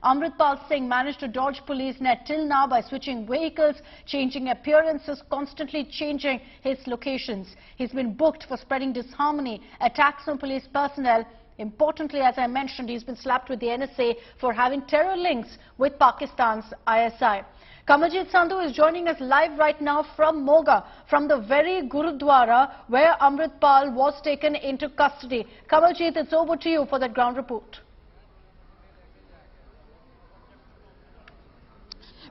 Amritpal Singh managed to dodge police net till now by switching vehicles, changing appearances, constantly changing his locations. He's been booked for spreading disharmony, attacks on police personnel. Importantly, as I mentioned, he's been slapped with the NSA for having terror links with Pakistan's ISI. Kamaljeet Sandhu is joining us live right now from Moga, from the very Gurdwara where Amritpal was taken into custody. Kamaljeet, it's over to you for that ground report.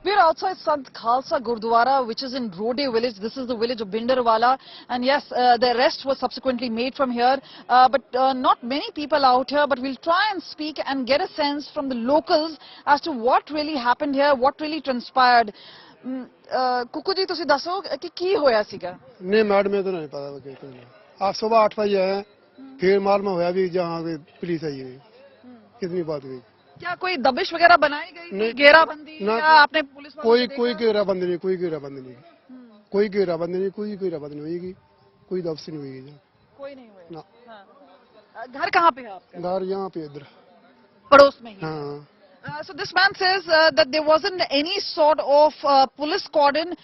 We are outside Sant Khalsa Gurdwara, which is in Rode village. This is the village of Bhindranwale. And yes, the arrest was subsequently made from here. But not many people out here. But we'll try and speak and get a sense from the locals as to what really happened here, what really transpired. Kuku ji, तुसी दसो कि की होया सीगा? नहीं madam में तो नहीं पता वो कहते हैं। आज सुबह 8 बजे आए, फिर मालूम हुआ भी जहाँ पे पुलिस आई है। कितनी बात हुई? क्या कोई दबिश वगैरह बनाई गई? घेराबंदी या आपने पुलिस कोई घेराबंदी नहीं, कोई घेराबंदी नहीं, कोई घेराबंदी नहीं, कोई घेराबंदी नहीं हुई, कोई दबिश नहीं हुई। कोई नहीं हुई ना। घर कहाँ पे है आपका? घर यहाँ पे इधर पड़ोस में ही। हाँ। So this man says that there wasn't any sort of police cordon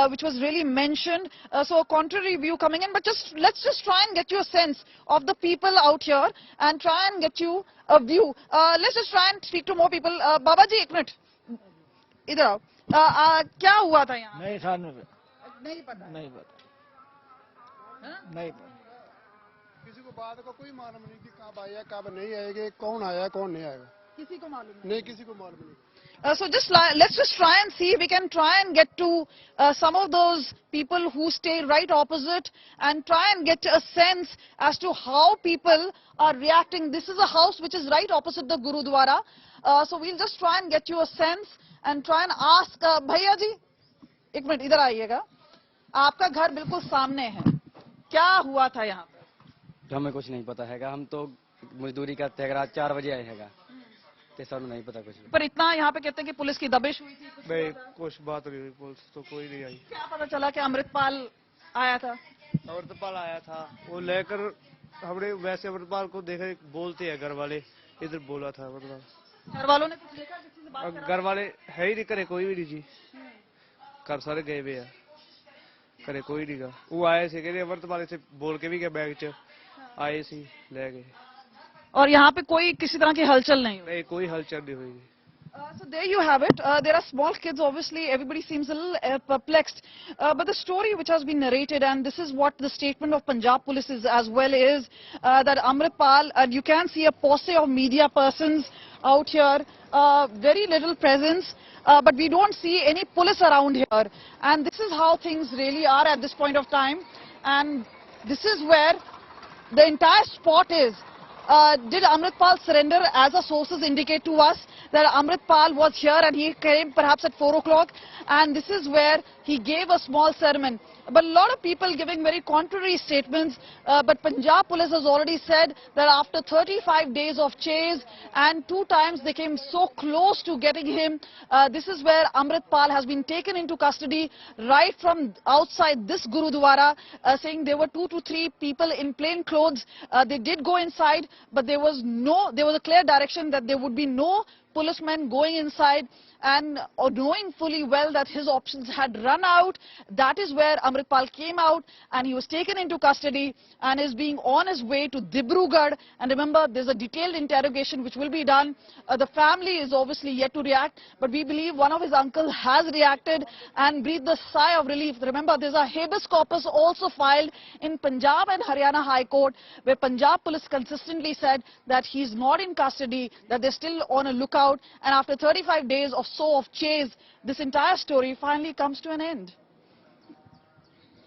which was really mentioned. So a contrary view coming in. But let's just try and get you a sense of the people out here and try and get you a view. Let's just try and speak to more people. Baba ji, एक minute इधर आओ. क्या हुआ था यहाँ? नहीं सामने नहीं पता. नहीं पता. नहीं पता. किसी को बात का कोई मालूम नहीं कि कब आया कब नहीं आएगा, कौन आया कौन नहीं आएगा. किसी को मालूम नहीं, किसी को मालूम नहीं. So let's just try and see if we can try and get to some of those people who stay right opposite and try and get a sense as to how people are reacting. This is a house which is right opposite the Gurudwara. So we'll just try and get you a sense and try and ask. भैया जी, एक minute इधर आइएगा. आपका घर बिल्कुल सामने है. क्या हुआ था यहाँ पे? हमें कुछ नहीं पता हैगा. हम तो मजदूरी करते हैं. रात 4 बजे आए हैगा. सर नहीं पता कुछ. पर इतना यहाँ पे कहते हैं कि पुलिस की दबिश हुई थी. कुछ बात नहीं हुई, पुलिस तो कोई नहीं आई. क्या पता चला कि अमृतपाल आया था? अमृतपाल आया था, वो लेकर हमने वैसे अमृतपाल को देखा. बोलते हैं घर वाले, इधर बोला था अमृतपाल. घर वालों ने कुछ देखा? किसी से बात करा? घर वाले है ही नहीं, करे कोई भी नहीं जी. घर सारे गए हुए हैं, करे कोई नहीं गा. वो आए थे कहते अमृतपाल से बोल के भी गए, बैग च आए सी ले गए. और यहाँ पे कोई किसी तरह की हलचल नहीं हुई? कोई हलचल नहीं हुई. So there you have it. There are small kids, obviously. Everybody seems a little perplexed. But the story which has been narrated, and this is what the statement of Punjab Police is as well, is that Amritpal, and you can see a posse of media persons out here, very little presence, but we don't see any police around here. And this is how things really are at this point of time. And this is where the entire spot is. Did Amritpal surrender? As our sources indicate to us that Amritpal was here and he came perhaps at 4 o'clock, and this is where he gave a small sermon. But a lot of people giving very contrary statements. But Punjab Police has already said that after 35 days of chase and 2 times they came so close to getting him, this is where Amritpal has been taken into custody right from outside this Gurudwara, saying there were 2 to 3 people in plain clothes. They did go inside, but there was a clear direction that there would be no policemen going inside, and knowing fully well that his options had run out, that is where Amritpal came out and he was taken into custody and is being on his way to Dibrugarh. And remember, there's a detailed interrogation which will be done. The family is obviously yet to react, but we believe one of his uncles has reacted and breathed a sigh of relief. Remember, there's a habeas corpus also filed in Punjab and Haryana High Court, where Punjab Police consistently said that he's not in custody, that they're still on a lookout. And after 35 days of chase, this entire story finally comes to an end.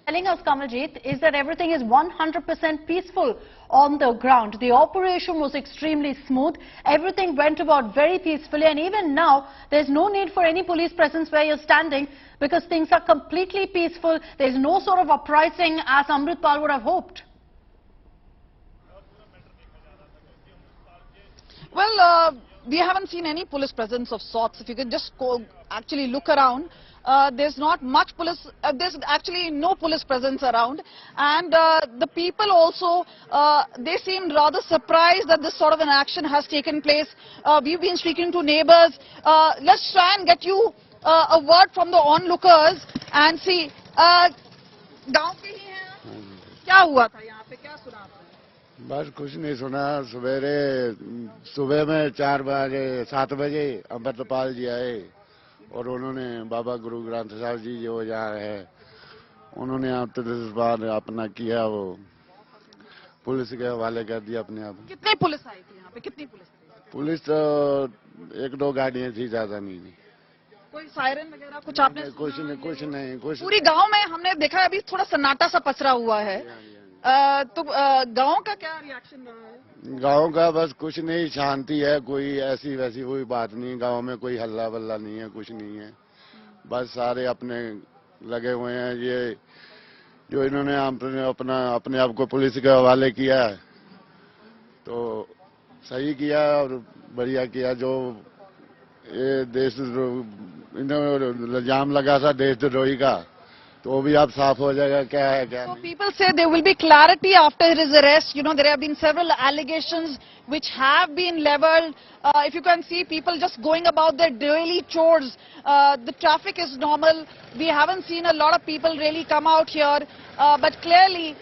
Telling us, Kamaljeet, is that everything is 100% peaceful on the ground. The operation was extremely smooth. Everything went about very peacefully, and even now there's no need for any police presence where you're standing, because things are completely peaceful. There's no sort of uprising as Amritpal would have hoped. Well, we haven't seen any police presence of sorts. If you can just go, actually look around, there's not much police, there's actually no police presence around, and the people also, they seemed rather surprised that this sort of an action has taken place. We've been speaking to neighbors. Let's try and get you a word from the onlookers and see. गांव के ही हैं आप? क्या हुआ था यहाँ पे, क्या सुना आपने? बस कुछ नहीं सुना। सुबह में 7 बजे अमृतपाल जी आए और उन्होंने बाबा गुरु ग्रंथ साहब जी जो यहाँ है उन्होंने अपना किया, वो पुलिस के हवाले कर दिया अपने आप। कितनी पुलिस आई थी यहाँ पे, कितनी पुलिस थी? पुलिस तो 1-2 गाड़ियाँ थी, ज्यादा नहीं थी। कोई सायरन वगैरह कुछ आपने? कुछ नहीं। पूरी गांव में हमने देखा अभी थोड़ा सन्नाटा सा पसरा हुआ है, तो गांव का क्या रिएक्शन रहा है? गांव का बस कुछ नहीं, शांति है, कोई ऐसी वैसी कोई बात नहीं। गांव में कोई हल्ला वल्ला नहीं है, कुछ नहीं है। बस सारे अपने लगे हुए हैं। ये जो इन्होंने अपने आप को पुलिस के हवाले किया है तो सही किया और बढ़िया किया। जो ये देश इल्जाम लगा था देशद्रोही का, तो वो भी आप साफ हो जाएगा क्या है क्या नहीं। People say there will be clarity after his arrest. You know, there have been several allegations which have been leveled. If you can see people just going about their daily chores, the traffic is normal. We haven't seen a lot of people really come out here, but clearly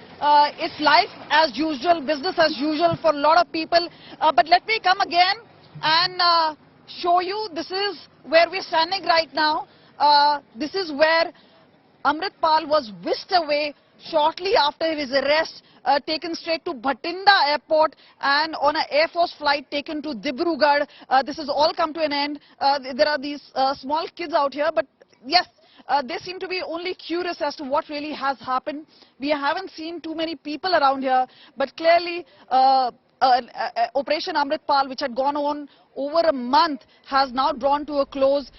it's life as usual, business as usual for a lot of people. But let me come again and show you. This is where we're standing right now. This is where Amritpal was whisked away shortly after his arrest, taken straight to Bhatinda airport and on an Air Force flight taken to Dibrugarh. This has all come to an end. There are these small kids out here, but yes, they seem to be only curious as to what really has happened. We haven't seen too many people around here, but clearly Operation Amritpal, which had gone on over a month, has now drawn to a close.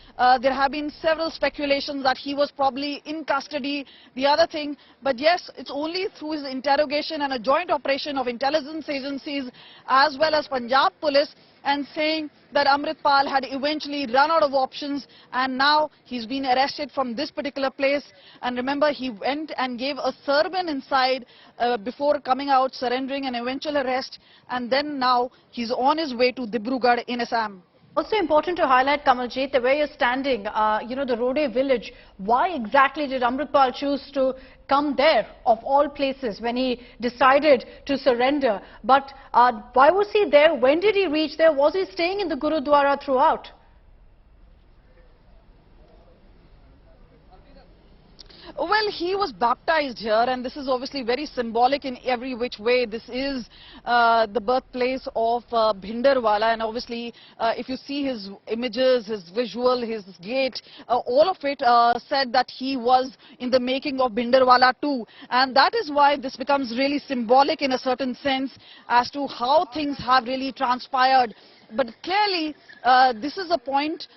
There have been several speculations that he was probably in custody, the other thing. But yes, it's only through his interrogation and a joint operation of intelligence agencies as well as Punjab Police, and saying that Amritpal had eventually run out of options and now he's been arrested from this particular place. And remember, he went and gave a sermon inside before coming out, surrendering an eventual arrest, and then now he's on his way to Dibrugarh in Assam. Also important to highlight, Kamaljeet, the way you're standing, the Rode village. Why exactly did Amritpal choose to come there, of all places, when he decided to surrender? But why was he there? When did he reach there? Was he staying in the Gurdwara throughout? Well, he was baptized here, and this is obviously very symbolic in every which way. This is the birthplace of Bhindranwale, and obviously if you see his images, his visual, his gait, all of it said that he was in the making of Bhindranwale too. And that is why this becomes really symbolic in a certain sense as to how things have really transpired. But clearly, this is a point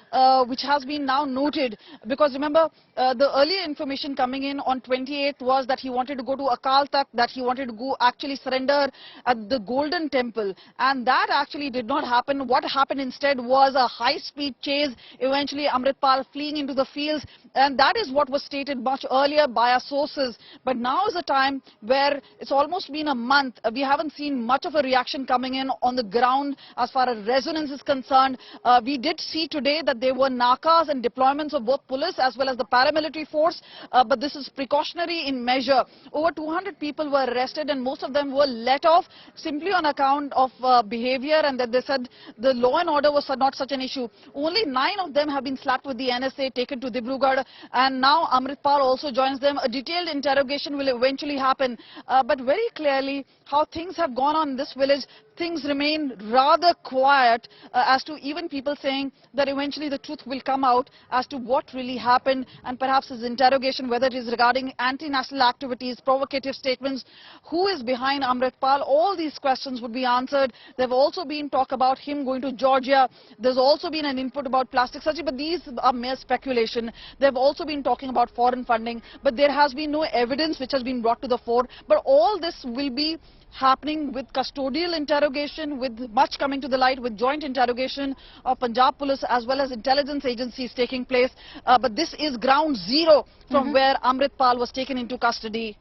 which has been now noted, because remember, the earlier information coming in on 28th was that he wanted to go to Akal Takht, that he wanted to go actually surrender at the Golden Temple, and that actually did not happen. What happened instead was a high-speed chase, eventually Amritpal fleeing into the fields, and that is what was stated much earlier by our sources. But now is a time where it's almost been a month. We haven't seen much of a reaction coming in on the ground as far as resonance is concerned. We did see today that there were nakas and deployments of both police as well as the paramilitary force, but this is precautionary in measure. Over 200 people were arrested, and most of them were let off simply on account of behavior, and that they said the law and order was not such an issue. Only 9 of them have been slapped with the NSA, taken to Dibrugarh, and now Amritpal also joins them. A detailed interrogation will eventually happen, but very clearly how things have gone on in this village, things remain rather quiet, as to even people saying that eventually the truth will come out as to what really happened, and perhaps his interrogation, whether it is regarding anti-national activities, provocative statements, who is behind Amritpal, all these questions would be answered. There have also been talk about him going to Georgia. There's also been an input about plastic surgery, but these are mere speculation. They have also been talking about foreign funding, but there has been no evidence which has been brought to the fore. But all this will be happening with custodial interrogation, with much coming to the light, with joint interrogation of Punjab Police as well as intelligence agencies taking place. But this is ground zero from where Amritpal was taken into custody.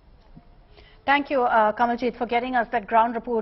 Thank you, Kamaljeet, for getting us that ground report.